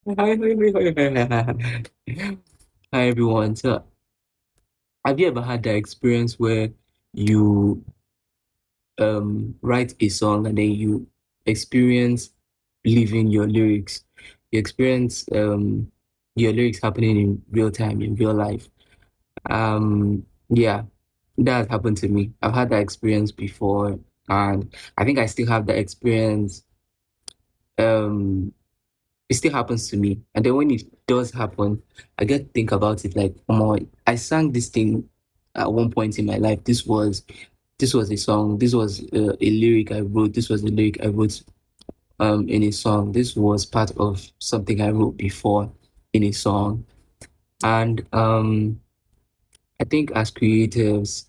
Hi everyone. So, have you ever had that experience where you write a song and then you experience living your lyrics? You experience your lyrics happening in real time, in real life. Yeah, that has happened to me. I've had that experience before, and I think I still have that experience. Um, it still happens to me. And then when it does happen, I get to think about it like, come on, I sang this thing at one point in my life. This was a song. This was a lyric I wrote. This was a lyric I wrote in a song. This was part of something I wrote before in a song. And I think as creatives,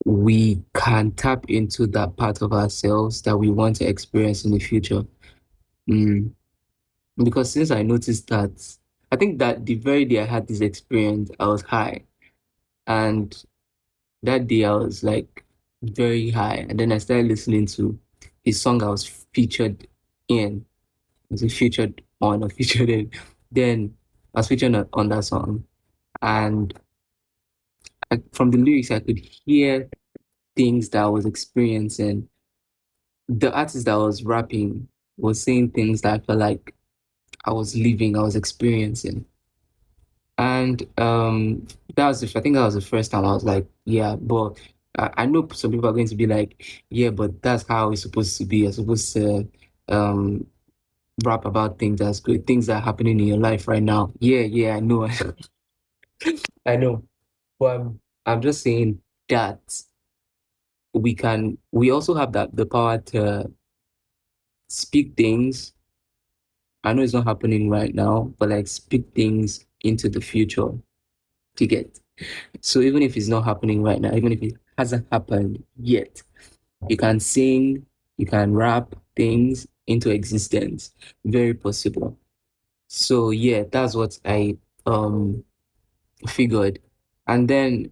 we can tap into that part of ourselves that we want to experience in the future. Mm. Because since I noticed that, I think that the very day I had this experience, I was high. And that day I was like very high. And then I started listening to a song I was featured in. Was it featured on or featured in? Then I was featured on that song. And from the lyrics, I could hear things that I was experiencing. The artist that was rapping was saying things that I felt like I was living, I was experiencing. And I think that was the first time I was like, yeah, but I know some people are going to be like, yeah, but that's how it's supposed to be. You're supposed to um rap about things that's good, things that are happening in your life right now. Yeah, yeah, I know. I know. But I'm just saying that we also have that the power to speak things. I know it's not happening right now, but like speak things into the future to get. So even if it's not happening right now, even if it hasn't happened yet, you can sing, you can rap things into existence. Very possible. So yeah, that's what I figured. And then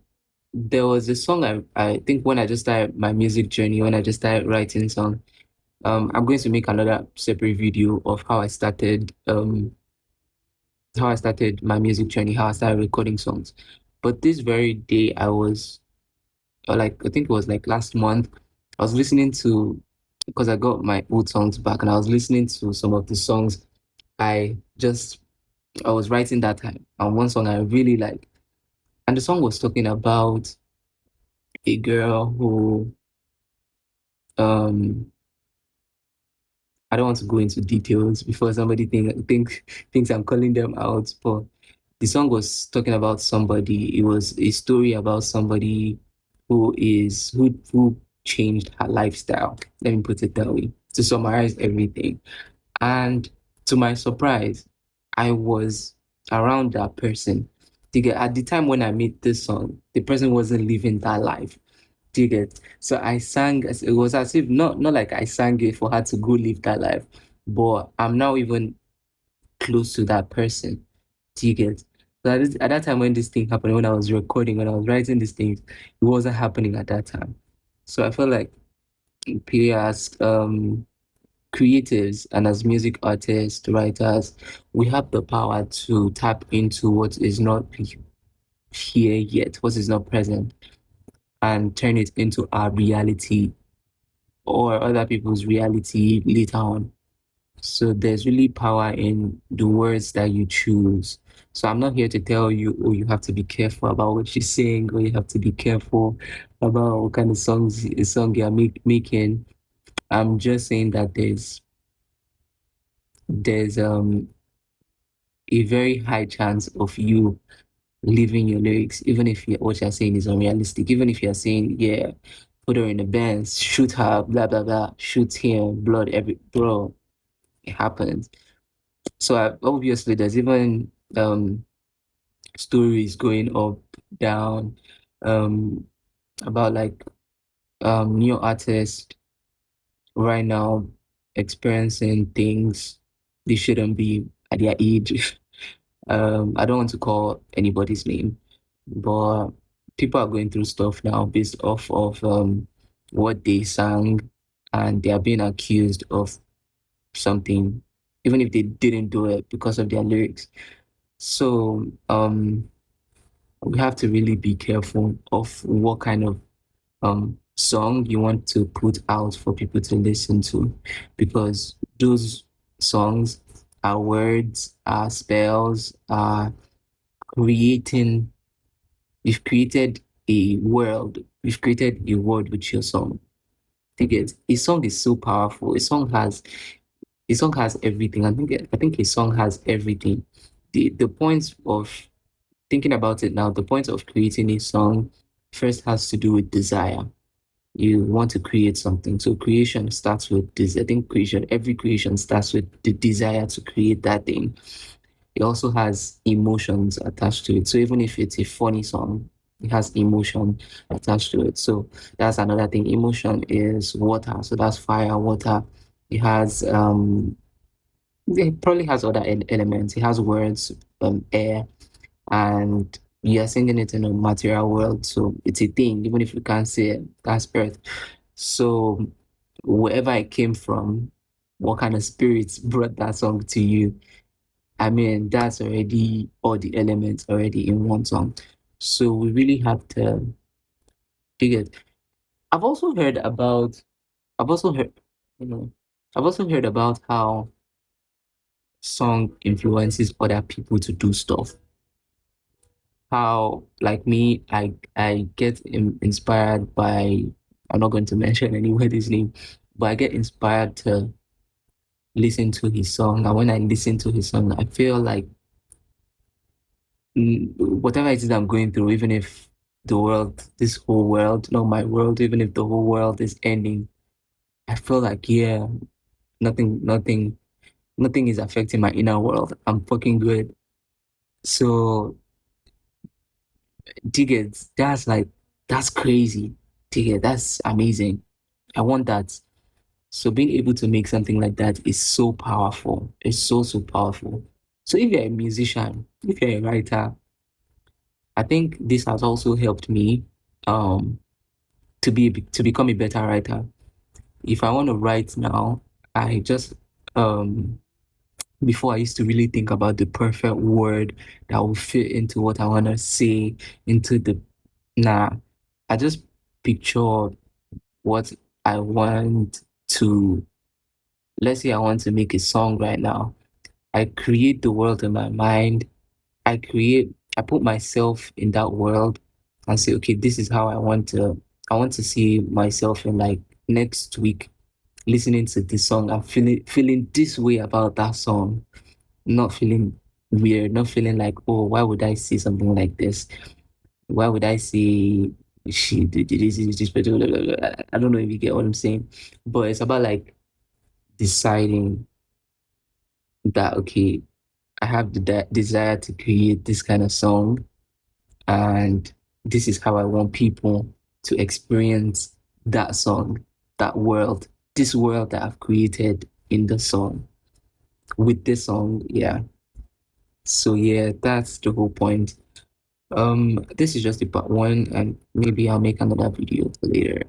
there was a song I think when I just started my music journey, when I just started writing song. I'm going to make another separate video of how I started my music journey, how I started recording songs. But this very day I was or like I think it was like last month, I was listening to because I got my old songs back and I was listening to some of the songs I just I was writing that time. And one song I really like. And the song was talking about a girl who um I don't want to go into details before somebody thinks I'm calling them out, but the song was talking about somebody. It was a story about somebody who changed her lifestyle. Let me put it that way to summarize everything. And to my surprise, I was around that person. At the time when I made this song, the person wasn't living that life. Do you get? So I sang it was as if not like I sang it for her to go live that life, but I'm now even close to that person. Do you get? So at that time when this thing happened, when I was recording, when I was writing these things, it wasn't happening at that time. So I felt like as creatives and as music artists, writers, we have the power to tap into what is not here yet, what is not present, and turn it into our reality or other people's reality later on. So there's really power in the words that you choose. So I'm not here to tell you, oh, you have to be careful about what you sing, or you have to be careful about what kind of song you're making. I'm just saying that there's a very high chance of you leaving your lyrics, even if what you're saying is unrealistic, even if you're saying, yeah, put her in the Benz, shoot her, blah blah blah, shoot him, blood every bro, it happens. So obviously, there's even stories going up, down, um, about like new artists right now experiencing things they shouldn't be at their age. I don't want to call anybody's name, but people are going through stuff now based off of what they sang, and they are being accused of something even if they didn't do it because of their lyrics. So we have to really be careful of what kind of song you want to put out for people to listen to, because those songs are words, are spells, are creating. You've created a world. You've created a world with your song. Think it. A song is so powerful. A song has everything. I think a song has everything. The point of thinking about it now, the point of creating a song first has to do with desire. You want to create something. So creation starts with this. I think every creation starts with the desire to create that thing. It also has emotions attached to it. So even if it's a funny song, it has emotion attached to it. So that's another thing. Emotion is water. So that's fire, water. It has it probably has other elements. It has words, air, and you are singing it in a material world. So it's a thing, even if you can't say it, that's earth. So wherever I came from, what kind of spirits brought that song to you? I mean, that's already all the elements already in one song. So we really have to dig it. I've also heard about, I've also heard, you know, I've also heard about how song influences other people to do stuff. How, like me, I get inspired by, I'm not going to mention anybody's name, but I get inspired to listen to his song. And when I listen to his song, I feel like whatever it is I'm going through, even if the world, this whole world, not my world, even if the whole world is ending, I feel like, yeah, nothing, nothing, nothing is affecting my inner world. I'm fucking good. So, dig it. That's crazy. Dig it. That's amazing. I want that. So being able to make something like that is so powerful. It's so, so powerful. So if you're a musician, if you're a writer, I think this has also helped me um to become a better writer. If I want to write now, I just um before I used to really think about the perfect word that will fit into what I want to say into the nah. I just picture what I want to, let's say I want to make a song right now. I create the world in my mind. I put myself in that world and say, okay, this is how I want to see myself in like next week listening to this song and feeling this way about that song, not feeling weird, not feeling like, oh, why would I say something like this? Why would I say she did this, I don't know if you get what I'm saying, but it's about like deciding that, okay, I have the desire to create this kind of song, and this is how I want people to experience that song, that world, this world that I've created in the song, with this song. Yeah. So yeah, that's the whole point. This is just the part one, and maybe I'll make another video later.